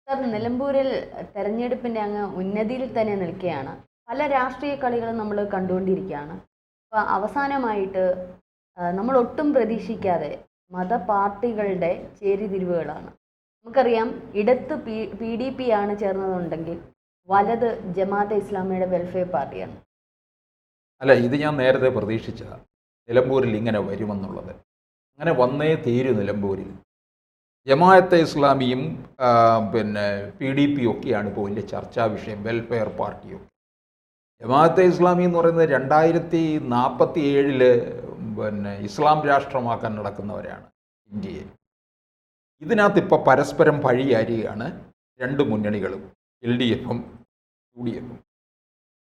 Sir, നിലമ്പൂരിൽ തെരഞ്ഞെടുപ്പിന്റെ അങ്ങ് ഉന്നതിയിൽ തന്നെ നിൽക്കുകയാണ്. പല രാഷ്ട്രീയ കളികളും നമ്മൾ കണ്ടുകൊണ്ടിരിക്കുകയാണ്. അപ്പോൾ അവസാനമായിട്ട് നമ്മൾ ഒട്ടും പ്രതീക്ഷിക്കാതെ മതപാർട്ടികളുടെ ചേരിതിരിവുകളാണ്. നമുക്കറിയാം, ഇടത്ത് PDP ആണ് ചേർന്നതുണ്ടെങ്കിൽ വലത് ജമാഅത്തെ ഇസ്ലാമിയുടെ വെൽഫെയർ പാർട്ടിയാണ്. അല്ല, ഇത് ഞാൻ നേരത്തെ പ്രതീക്ഷിച്ചതാണ്, നിലമ്പൂരിൽ ഇങ്ങനെ വരുമെന്നുള്ളത്. അങ്ങനെ വന്നേ തീരൂ. നിലമ്പൂരിൽ ജമാഅത്തെ ഇസ്ലാമിയും PDP ഒക്കെയാണ് ഇപ്പോൾ വലിയ ചർച്ചാ വിഷയം, വെൽഫെയർ പാർട്ടിയൊക്കെ. ജമാഅത്തെ ഇസ്ലാമി എന്ന് പറയുന്നത് 2047 ഇസ്ലാം രാഷ്ട്രമാക്കാൻ നടക്കുന്നവരാണ് ഇന്ത്യയെ. ഇതിനകത്ത് ഇപ്പോൾ പരസ്പരം പഴിയാരികയാണ് രണ്ട് മുന്നണികളും, LDFും UDFും.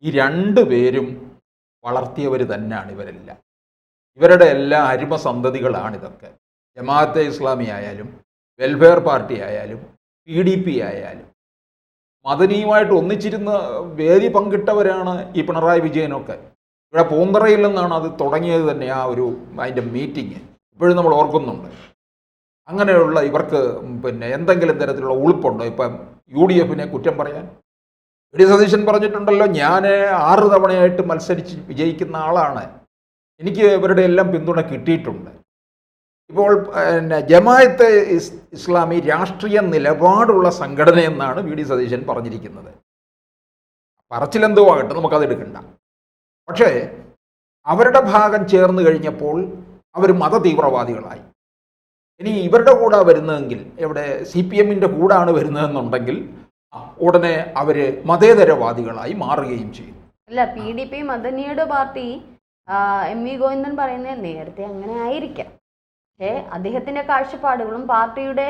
ഈ രണ്ടു പേരും വളർത്തിയവർ തന്നെയാണ് ഇവരെല്ലാം. ഇവരുടെ എല്ലാ അരുമസന്തതികളാണിതൊക്കെ. ജമാഅത്തെ ഇസ്ലാമി ആയാലും വെൽഫെയർ പാർട്ടി ആയാലും PDP ആയാലും മദനിയുമായിട്ട് ഒന്നിച്ചിരുന്ന വേദി പങ്കിട്ടവരാണ് ഈ പിണറായി വിജയനൊക്കെ. ഇവിടെ പൂന്തറയിൽ നിന്നാണ് അത് തുടങ്ങിയത് തന്നെ, അതിൻ്റെ മീറ്റിംഗ് ഇപ്പോഴും നമ്മൾ ഓർക്കുന്നുണ്ട്. അങ്ങനെയുള്ള ഇവർക്ക് എന്തെങ്കിലും തരത്തിലുള്ള ഉളുപ്പുണ്ടോ ഇപ്പം UDFിനെ കുറ്റം പറയാൻ? വി സതീശൻ പറഞ്ഞിട്ടുണ്ടല്ലോ, ഞാൻ 6 തവണയായിട്ട് മത്സരിച്ച് വിജയിക്കുന്ന ആളാണ്, എനിക്ക് ഇവരുടെ എല്ലാം പിന്തുണ കിട്ടിയിട്ടുണ്ട്. ഇപ്പോൾ ജമാഅത്തെ ഇസ്ലാമി രാഷ്ട്രീയ നിലപാടുള്ള സംഘടനയെന്നാണ് വി സതീശൻ പറഞ്ഞിരിക്കുന്നത്. പറച്ചിലെന്തോ ആകട്ടെ, നമുക്കത് എടുക്കണ്ട. പക്ഷേ അവരുടെ ഭാഗം ചേർന്ന് കഴിഞ്ഞപ്പോൾ അവർ മതതീവ്രവാദികളായി. ഇനി ഇവരുടെ കൂടെ വരുന്നതെങ്കിൽ, എവിടെ CPMൻ്റെ കൂടാണ് വരുന്നതെന്നുണ്ടെങ്കിൽ ഉടനെ അവർ മതേതരവാദികളായി മാറുകയും ചെയ്യും. അല്ല, PDP മദനിയുടെ പാർട്ടി MV ഗോവിന്ദൻ പറയുന്നത് നേരത്തെ അങ്ങനെ ആയിരിക്കാം. പക്ഷേ അദ്ദേഹത്തിന്റെ കാഴ്ചപ്പാടുകളും പാർട്ടിയുടെ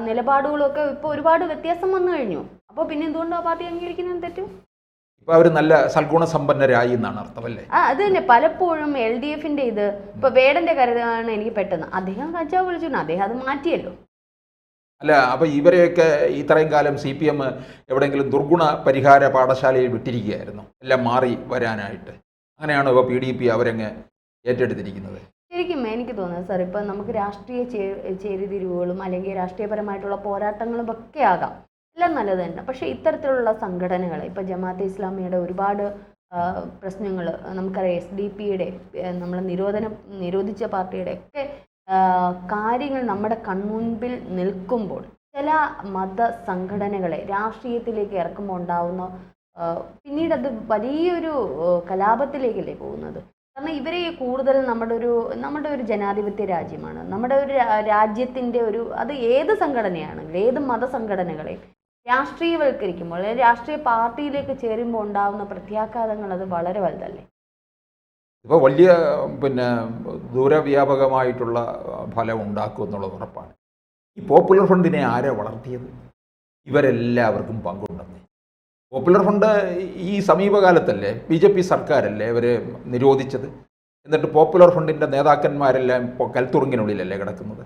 നിലപാടുകളും ഒക്കെ ഇപ്പോൾ ഒരുപാട് വ്യത്യാസം വന്നു കഴിഞ്ഞു. അപ്പോൾ പിന്നെ എന്തുകൊണ്ട് ആ പാർട്ടി അംഗീകരിക്കുന്നത് തെറ്റും? ഇപ്പൊ അവർ നല്ല സൽഗുണസമ്പന്നരായി എന്നാണ് അർത്ഥമല്ലേ? അത് തന്നെ. പലപ്പോഴും LDFന്റെ ഇത് ഇപ്പൊ വേടന്റെ കരുതാണ് എനിക്ക് പെട്ടെന്ന് അദ്ദേഹം കഞ്ചാവ് വിളിച്ചു, അദ്ദേഹം അത് മാറ്റിയല്ലോ. അല്ല, അപ്പം ഇവരെയൊക്കെ ഇത്രയും കാലം CPM എവിടെയെങ്കിലും ദുർഗുണ പരിഹാര പാഠശാലയിൽ വിട്ടിരിക്കുകയായിരുന്നു, എല്ലാം മാറി വരാനായിട്ട്. അങ്ങനെയാണ് ഇപ്പോൾ PDP അവരങ്ങ് ഏറ്റെടുത്തിരിക്കുന്നത്. ശരിക്കും എനിക്ക് തോന്നുന്നത് സാർ, ഇപ്പം നമുക്ക് രാഷ്ട്രീയ ചേരിതിരിവുകളും അല്ലെങ്കിൽ രാഷ്ട്രീയപരമായിട്ടുള്ള പോരാട്ടങ്ങളും ഒക്കെ ആകാം, എല്ലാം നല്ലത് തന്നെ. പക്ഷേ ഇത്തരത്തിലുള്ള സംഘടനകൾ, ഇപ്പം ജമാഅത്തെ ഇസ്ലാമിയുടെ ഒരുപാട് പ്രശ്നങ്ങൾ നമുക്കറിയാം, SDP-യുടെ നമ്മൾ നിരോധിച്ച പാർട്ടിയുടെ ഒക്കെ കാര്യങ്ങൾ നമ്മുടെ കൺമുൻപിൽ നിൽക്കുമ്പോൾ ചില മത സംഘടനകളെ രാഷ്ട്രീയത്തിലേക്ക് ഇറക്കുമ്പോൾ ഉണ്ടാവുന്ന പിന്നീട് അത് വലിയൊരു കലാപത്തിലേക്കല്ലേ പോകുന്നത്. കാരണം ഇവരെ കൂടുതൽ നമ്മുടെ ഒരു ജനാധിപത്യ രാജ്യമാണ്, നമ്മുടെ ഒരു രാജ്യത്തിൻ്റെ അത് ഏത് സംഘടനയാണെങ്കിലും ഏത് മതസംഘടനകളെയും രാഷ്ട്രീയവൽക്കരിക്കുമ്പോൾ രാഷ്ട്രീയ പാർട്ടിയിലേക്ക് ചേരുമ്പോൾ ഉണ്ടാകുന്ന പ്രത്യാഘാതങ്ങൾ അത് വളരെ വലുതല്ലേ. ഇപ്പോൾ വലിയ ദൂരവ്യാപകമായിട്ടുള്ള ഫലം ഉണ്ടാക്കും എന്നുള്ളത് ഉറപ്പാണ്. ഈ പോപ്പുലർ ഫ്രണ്ടിനെ ആരാ വളർത്തിയത്? ഇവരെല്ലാവർക്കും പങ്കുണ്ടെന്ന്. പോപ്പുലർ ഫ്രണ്ട് ഈ സമീപകാലത്തല്ലേ, BJP സർക്കാരല്ലേ ഇവർ നിരോധിച്ചത്. എന്നിട്ട് പോപ്പുലർ ഫ്രണ്ടിൻ്റെ നേതാക്കന്മാരെല്ലാം ഇപ്പോൾ കൽത്തുറുങ്ങിനുള്ളിലല്ലേ കിടക്കുന്നത്.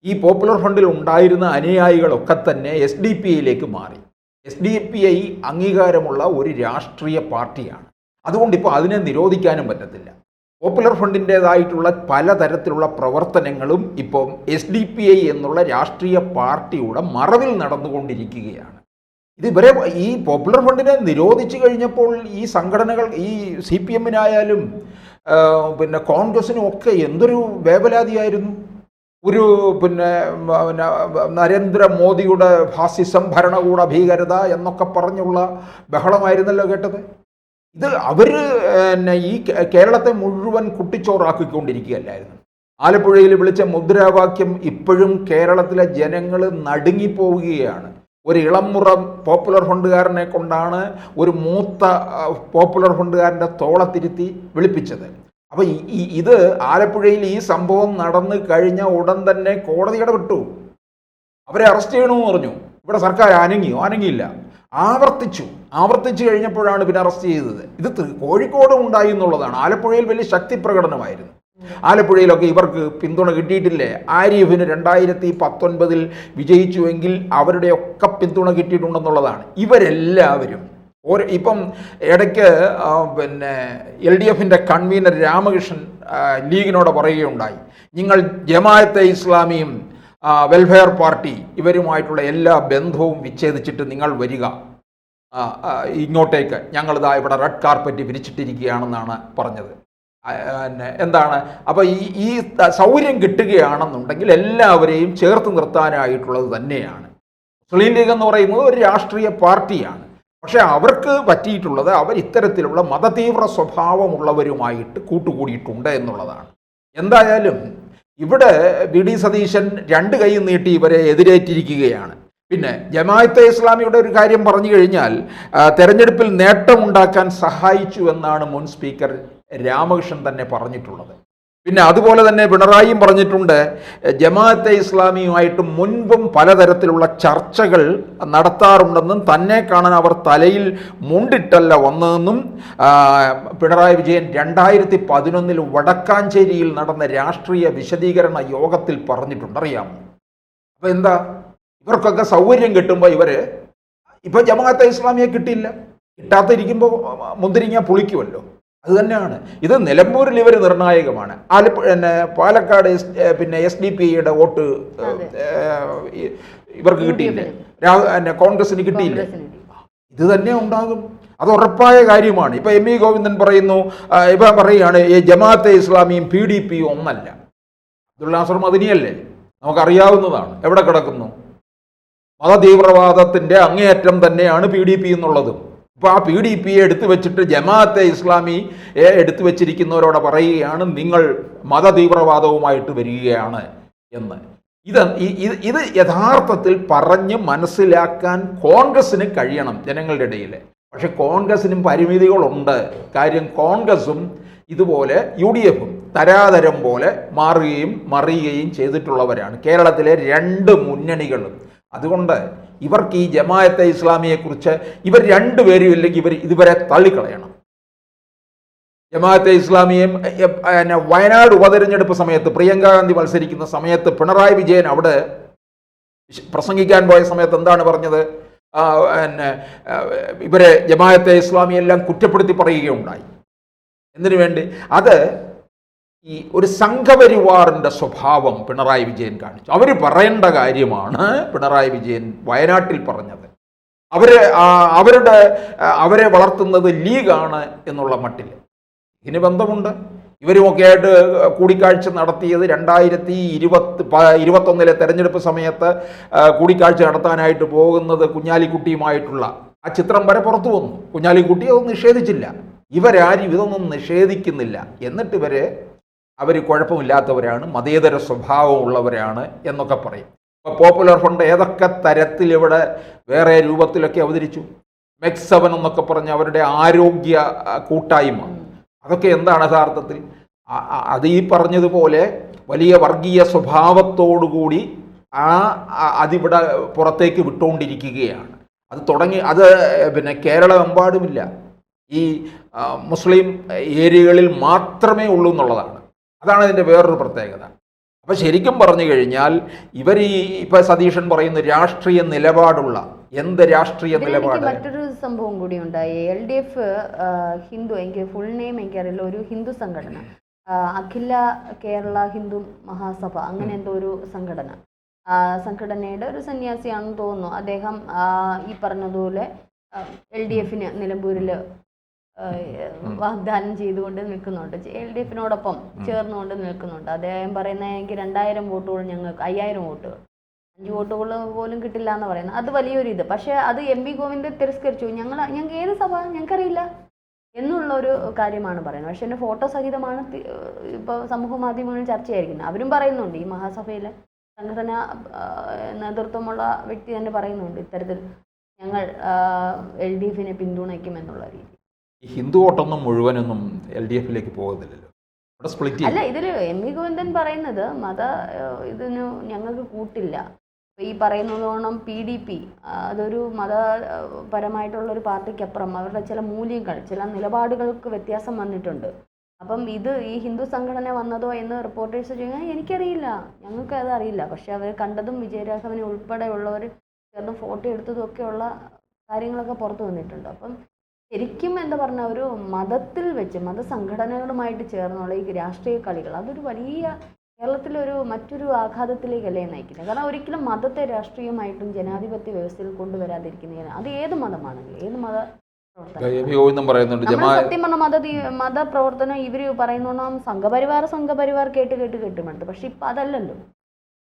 ഈ പോപ്പുലർ ഫ്രണ്ടിൽ ഉണ്ടായിരുന്ന അനുയായികളൊക്കെ തന്നെ SDPIയിലേക്ക് മാറി. SDPI അംഗീകാരമുള്ള ഒരു രാഷ്ട്രീയ പാർട്ടിയാണ്. അതുകൊണ്ട് ഇപ്പോൾ അതിനെ നിരോധിക്കാനും പറ്റത്തില്ല. പോപ്പുലർ ഫ്രണ്ടിൻ്റേതായിട്ടുള്ള പലതരത്തിലുള്ള പ്രവർത്തനങ്ങളും ഇപ്പം SDPI എന്നുള്ള രാഷ്ട്രീയ പാർട്ടിയുടെ മറവിൽ നടന്നുകൊണ്ടിരിക്കുകയാണ്. ഇവരെ ഈ പോപ്പുലർ ഫ്രണ്ടിനെ നിരോധിച്ചു കഴിഞ്ഞപ്പോൾ ഈ സംഘടനകൾ, ഈ CPMനായാലും കോൺഗ്രസിനും ഒക്കെ എന്തൊരു വേവലാതിയായിരുന്നു. ഒരു നരേന്ദ്രമോദിയുടെ ഫാസിസം, ഭരണകൂട ഭീകരത എന്നൊക്കെ പറഞ്ഞുള്ള ബഹളമായിരുന്നല്ലോ കേട്ടത്. ഇത് അവർ ഈ കേരളത്തെ മുഴുവൻ കുട്ടിച്ചോറാക്കിക്കൊണ്ടിരിക്കുകയല്ലായിരുന്നു. ആലപ്പുഴയിൽ വിളിച്ച മുദ്രാവാക്യം ഇപ്പോഴും കേരളത്തിലെ ജനങ്ങൾ നടുങ്ങിപ്പോവുകയാണ്. ഒരു ഇളംമുറ പോപ്പുലർ ഫണ്ടുകാരനെ കൊണ്ടാണ് ഒരു മൂത്ത പോപ്പുലർ ഫണ്ടുകാരൻ്റെ തോളത്തിരുത്തി വിളിപ്പിച്ചത്. അപ്പോൾ ഇത് ആലപ്പുഴയിൽ ഈ സംഭവം നടന്നു കഴിഞ്ഞ ഉടൻ തന്നെ കോടതി ഇടപെട്ടു, അവരെ അറസ്റ്റ് ചെയ്യണമെന്ന് പറഞ്ഞു. ഇവിടെ സർക്കാർ അനങ്ങിയില്ല, ആവർത്തിച്ചു കഴിഞ്ഞപ്പോഴാണ് പിന്നെ അറസ്റ്റ് ചെയ്തത്. ഇത് കോഴിക്കോട് ഉണ്ടായി എന്നുള്ളതാണ്. ആലപ്പുഴയിൽ വലിയ ശക്തി പ്രകടനമായിരുന്നു. ആലപ്പുഴയിലൊക്കെ ഇവർക്ക് പിന്തുണ കിട്ടിയിട്ടില്ലേ? ആരിഫിന് 2019 വിജയിച്ചുവെങ്കിൽ അവരുടെയൊക്കെ പിന്തുണ കിട്ടിയിട്ടുണ്ടെന്നുള്ളതാണ്. ഇവരെല്ലാവരും ഇപ്പം ഇടയ്ക്ക് LDFൻ്റെ കൺവീനർ രാമകൃഷ്ണൻ ലീഗിനോട് പറയുകയുണ്ടായി, നിങ്ങൾ ജമാഅത്തെ ഇസ്ലാമിയും വെൽഫെയർ പാർട്ടി ഇവരുമായിട്ടുള്ള എല്ലാ ബന്ധവും വിച്ഛേദിച്ചിട്ട് നിങ്ങൾ വരിക ഇങ്ങോട്ടേക്ക്, ഞങ്ങളിതാ ഇവിടെ റെഡ് കാർപ്പറ്റ് വിരിച്ചിട്ടിരിക്കുകയാണെന്നാണ് പറഞ്ഞത്. എന്താണ് അപ്പോൾ ഈ സൗകര്യം കിട്ടുകയാണെന്നുണ്ടെങ്കിൽ എല്ലാവരെയും ചേർത്ത് നിർത്താനായിട്ടുള്ളത് തന്നെയാണ്. മുസ്ലിം ലീഗ് എന്ന് പറയുന്നത് ഒരു രാഷ്ട്രീയ പാർട്ടിയാണ്. പക്ഷേ അവർക്ക് പറ്റിയിട്ടുള്ളത് അവർ ഇത്തരത്തിലുള്ള മതതീവ്ര സ്വഭാവമുള്ളവരുമായിട്ട് കൂട്ടുകൂടിയിട്ടുണ്ട് എന്നുള്ളതാണ്. എന്തായാലും ഇവിടെ വി ഡി സതീശൻ രണ്ട് കൈ നീട്ടി ഇവരെ എതിരേറ്റിരിക്കുകയാണ്. പിന്നെ ജമാഅത്തെ ഇസ്ലാമിയുടെ ഒരു കാര്യം പറഞ്ഞു കഴിഞ്ഞാൽ തെരഞ്ഞെടുപ്പിൽ നേട്ടമുണ്ടാക്കാൻ സഹായിച്ചു എന്നാണ് മുൻ സ്പീക്കർ രാമകൃഷ്ണൻ തന്നെ പറഞ്ഞിട്ടുള്ളത്. പിന്നെ അതുപോലെ തന്നെ പിണറായിയും പറഞ്ഞിട്ടുണ്ട്, ജമാഅത്തെ ഇസ്ലാമിയുമായിട്ട് മുൻപും പലതരത്തിലുള്ള ചർച്ചകൾ നടത്താറുണ്ടെന്നും തന്നെ കാണാൻ അവർ തലയിൽ മുണ്ടിട്ടല്ല വന്നതെന്നും പിണറായി വിജയൻ 2011 വടക്കാഞ്ചേരിയിൽ നടന്ന രാഷ്ട്രീയ വിശദീകരണ യോഗത്തിൽ പറഞ്ഞിട്ടുണ്ട്. അറിയാമോ? അപ്പോൾ എന്താ, ഇവർക്കൊക്കെ സൗകര്യം കിട്ടുമ്പോൾ ഇപ്പോൾ ജമാഅത്തെ ഇസ്ലാമിയെ കിട്ടിയില്ല, കിട്ടാതിരിക്കുമ്പോൾ മുന്തിരിങ്ങ പുളിക്കുമല്ലോ. അത് തന്നെയാണ് ഇത്. നിലമ്പൂരിൽ ഇവർ നിർണായകമാണ്. പാലക്കാട് SDPIയുടെ വോട്ട് ഇവർക്ക് കിട്ടിയില്ലേ, കോൺഗ്രസിന് കിട്ടിയില്ലേ? ഇത് തന്നെ ഉണ്ടാകും, അത് ഉറപ്പായ കാര്യമാണ്. ഇപ്പം MV ഗോവിന്ദൻ പറയുന്നു, ഇപ്പം പറയുകയാണ് ഈ ജമാഅത്തെ ഇസ്ലാമിയും PDP ഒന്നല്ല. അബ്ദുൽ നാസർ മദനിയല്ലേ, നമുക്കറിയാവുന്നതാണ്. എവിടെ കിടക്കുന്നു? മതതീവ്രവാദത്തിൻ്റെ അങ്ങേയറ്റം തന്നെയാണ് PDP എന്നുള്ളതും. ഇപ്പോൾ ആ PDPയെ എടുത്തു വെച്ചിട്ട് ജമാഅത്തെ ഇസ്ലാമിയെ എടുത്തു വെച്ചിരിക്കുന്നവരോട് പറയുകയാണ് നിങ്ങൾ മതതീവ്രവാദവുമായിട്ട് വരികയാണ് എന്ന്. ഇത് യഥാർത്ഥത്തിൽ പറഞ്ഞ് മനസ്സിലാക്കാൻ കോൺഗ്രസ്സിന് കഴിയണം ജനങ്ങളുടെ ഇടയിൽ. പക്ഷെ കോൺഗ്രസ്സിനും പരിമിതികളുണ്ട്. കാര്യം കോൺഗ്രസും ഇതുപോലെ UDFും തരാതരം പോലെ മാറുകയും മറിയുകയും ചെയ്തിട്ടുള്ളവരാണ് കേരളത്തിലെ രണ്ട് മുന്നണികളും. അതുകൊണ്ട് ഇവർക്ക് ഈ ജമാഅത്തെ ഇസ്ലാമിയെക്കുറിച്ച് ഇവർ രണ്ടുപേരും ഇല്ലെങ്കിൽ ഇതുവരെ തള്ളിക്കളയണം. ജമാഅത്തെ ഇസ്ലാമിയും വയനാട് ഉപതെരഞ്ഞെടുപ്പ് സമയത്ത് പ്രിയങ്ക ഗാന്ധി മത്സരിക്കുന്ന സമയത്ത് പിണറായി വിജയൻ അവിടെ പ്രസംഗിക്കാൻ പോയ സമയത്ത് എന്താണ് പറഞ്ഞത്? ഇവരെ ജമാഅത്തെ ഇസ്ലാമിയെല്ലാം കുറ്റപ്പെടുത്തി പറയുകയുണ്ടായി. എന്തിനു വേണ്ടി? അത് ഈ ഒരു സംഘപരിവാറിൻ്റെ സ്വഭാവം പിണറായി വിജയൻ കാണിച്ചു. അവർ പറയേണ്ട കാര്യമാണ് പിണറായി വിജയൻ വയനാട്ടിൽ പറഞ്ഞത്. അവരെ വളർത്തുന്നത് ലീഗാണ് എന്നുള്ള മട്ടിൽ. ഇതിന് ബന്ധമുണ്ട്. ഇവരുമൊക്കെ ആയിട്ട് കൂടിക്കാഴ്ച നടത്തിയത് 2021 തെരഞ്ഞെടുപ്പ് സമയത്ത് കൂടിക്കാഴ്ച നടത്താനായിട്ട് പോകുന്നത് കുഞ്ഞാലിക്കുട്ടിയുമായിട്ടുള്ള ആ ചിത്രം വരെ പുറത്തു വന്നു. കുഞ്ഞാലിക്കുട്ടി അതൊന്നും നിഷേധിച്ചില്ല. ഇവരാരും ഇതൊന്നും നിഷേധിക്കുന്നില്ല. എന്നിട്ട് അവർ കുഴപ്പമില്ലാത്തവരാണ്, മതേതര സ്വഭാവമുള്ളവരാണ് എന്നൊക്കെ പറയും. ഇപ്പോൾ പോപ്പുലർ ഫണ്ട് ഏതൊക്കെ തരത്തിൽ ഇവിടെ വേറെ രൂപത്തിലൊക്കെ അവതരിച്ചു. MEX7 എന്നൊക്കെ പറഞ്ഞ് അവരുടെ ആരോഗ്യ കൂട്ടായ്മ, അതൊക്കെ എന്താണ് യഥാർത്ഥത്തിൽ? അത് ഈ പറഞ്ഞതുപോലെ വലിയ വർഗീയ സ്വഭാവത്തോടുകൂടി അതിവിടെ പുറത്തേക്ക് വിട്ടുകൊണ്ടിരിക്കുകയാണ്. അത് കേരളമെമ്പാടുമില്ല, ഈ മുസ്ലിം ഏരിയകളിൽ മാത്രമേ ഉള്ളൂ എന്നുള്ളതാണ്. അതാണ് ഇതിൻ്റെ വേറൊരു പ്രത്യേകത. അപ്പോൾ ശരിക്കും പറഞ്ഞു കഴിഞ്ഞാൽ ഇപ്പോൾ സതീശൻ പറയുന്ന രാഷ്ട്രീയ നിലപാടുള്ള എന്ത് രാഷ്ട്രീയ നിലപാട്? മറ്റൊരു സംഭവം കൂടി ഉണ്ടായി. LDF ഹിന്ദു, എനിക്ക് ഫുൾ നെയിം എനിക്കറിയില്ല, ഒരു ഹിന്ദു സംഘടന, അഖില കേരള ഹിന്ദു മഹാസഭ, അങ്ങനെ എന്തോ ഒരു സംഘടന, സംഘടനയുടെ ഒരു സന്യാസിയാണെന്ന് തോന്നുന്നു. അദ്ദേഹം ഈ പറഞ്ഞതുപോലെ LDFന് നിലമ്പൂരിൽ വാഗ്ദാനം ചെയ്തുകൊണ്ട് നിൽക്കുന്നുണ്ട്, LDFനോടൊപ്പം ചേർന്നുകൊണ്ട് നിൽക്കുന്നുണ്ട്. അദ്ദേഹം പറയുന്നത് എനിക്ക് 2000 വോട്ടുകൾ, ഞങ്ങൾക്ക് 5000 വോട്ടുകൾ, 5 വോട്ടുകൾ പോലും കിട്ടില്ല എന്ന് പറയുന്നത്. അത് വലിയൊരു ഇത്. പക്ഷേ അത് MV ഗോവിന്ദൻ തിരസ്കരിച്ചു. ഞങ്ങൾക്ക് ഏത് സഭ ഞങ്ങൾക്കറിയില്ല എന്നുള്ളൊരു കാര്യമാണ് പറയുന്നത്. പക്ഷേ എൻ്റെ ഫോട്ടോ സഹിതമാണ് ഇപ്പോൾ സമൂഹ മാധ്യമങ്ങളിൽ ചർച്ചയായിരിക്കുന്നത്. അവരും പറയുന്നുണ്ട്, ഈ മഹാസഭയിലെ സംഘടന നേതൃത്വമുള്ള വ്യക്തി തന്നെ പറയുന്നുണ്ട്, ഇത്തരത്തിൽ ഞങ്ങൾ LDFനെ പിന്തുണയ്ക്കുമെന്നുള്ള രീതി. ഈ ഹിന്ദു വോട്ടൊന്നും മുഴുവനൊന്നും LDFിലേക്ക് പോകുന്നില്ലല്ലോ, ഇവിടെ സ്പ്ലിറ്റ് അല്ല. ഇതിൽ MV ഗോവിന്ദൻ പറയുന്നത് ഇതിന് ഞങ്ങൾക്ക് കൂട്ടില്ല. ഈ പറയുന്നതോണം PDP അതൊരു മതപരമായിട്ടുള്ളൊരു പാർട്ടിക്കപ്പുറം അവരുടെ ചില മൂല്യങ്ങൾ, ചില നിലപാടുകൾക്ക് വ്യത്യാസം വന്നിട്ടുണ്ട്. അപ്പം ഈ ഹിന്ദു സംഘടന വന്നതോ എന്ന് റിപ്പോർട്ടേഴ്സ് ചോദിച്ചാൽ എനിക്കറിയില്ല, ഞങ്ങൾക്ക് അത് അറിയില്ല. പക്ഷെ അവർ കണ്ടതും വിജയരാഘവനെ ഉൾപ്പെടെയുള്ളവർ ചേർന്ന് ഫോട്ടോ എടുത്തതും ഒക്കെയുള്ള കാര്യങ്ങളൊക്കെ പുറത്തു വന്നിട്ടുണ്ട്. അപ്പം ശരിക്കും എന്താ പറഞ്ഞാൽ ഒരു മതത്തിൽ വെച്ച് മതസംഘടനകളുമായിട്ട് ചേർന്നുള്ള ഈ രാഷ്ട്രീയ കളികൾ അതൊരു വലിയ കേരളത്തിലൊരു മറ്റൊരു ആഘാതത്തിലേക്കല്ലേ നയിക്കുന്നത്. കാരണം ഒരിക്കലും മതത്തെ രാഷ്ട്രീയമായിട്ടും ജനാധിപത്യ വ്യവസ്ഥയിൽ കൊണ്ടുവരാതിരിക്കുന്നതിന് അത് ഏത് മതമാണെങ്കിലും ഏത് മത പറയുന്നുണ്ട് സത്യം പറഞ്ഞ മതപ്രവർത്തനം ഇവര് പറയുന്നോണം സംഘപരിവാർ കേട്ട് മടുത്തു. പക്ഷെ ഇപ്പൊ അതല്ലല്ലോ.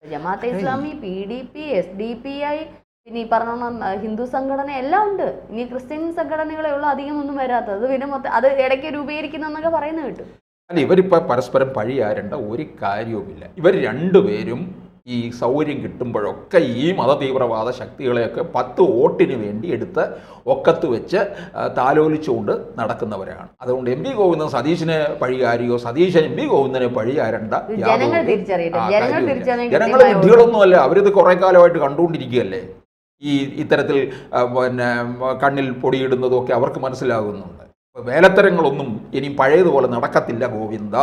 ജമാഅത്തെ ഇസ്ലാമി, PDP, SDPI, പിന്നെ ഈ പറഞ്ഞോണം ഹിന്ദു സംഘടന എല്ലാം ഉണ്ട്. ഇനി ക്രിസ്ത്യൻ സംഘടനകളെ ഉള്ള അധികം ഒന്നും വരാത്തത്. പിന്നെ മൊത്തം അത് ഇടയ്ക്ക് രൂപീകരിക്കുന്നൊക്കെ പറയുന്നത് കേട്ടു. അല്ല, ഇവരിപ്പോൾ പരസ്പരം പഴിയാരേണ്ട ഒരു കാര്യവുമില്ല. ഇവർ രണ്ടുപേരും ഈ സൗകര്യം കിട്ടുമ്പോഴൊക്കെ ഈ മതതീവ്രവാദ ശക്തികളെയൊക്കെ 10 വോട്ടിന് വേണ്ടി എടുത്ത് ഒക്കത്ത് വെച്ച് താലോലിച്ചുകൊണ്ട് നടക്കുന്നവരാണ്. അതുകൊണ്ട് എം വി ഗോവിന്ദൻ സതീശനെ പഴിയാരിയോ സതീശൻ എം വി ഗോവിന്ദനെ പഴിയാരേണ്ട ജനങ്ങൾ വിഡ്ഢികളൊന്നുമല്ല. അവരിത് കുറേ കാലമായിട്ട് കണ്ടുകൊണ്ടിരിക്കുകയല്ലേ. ഇത്തരത്തിൽ പിന്നെ കണ്ണിൽ പൊടിയിടുന്നതൊക്കെ അവർക്ക് മനസ്സിലാകുന്നുണ്ട്. വേലത്തരങ്ങളൊന്നും ഇനി പഴയതുപോലെ നടക്കത്തില്ല ഗോവിന്ദ.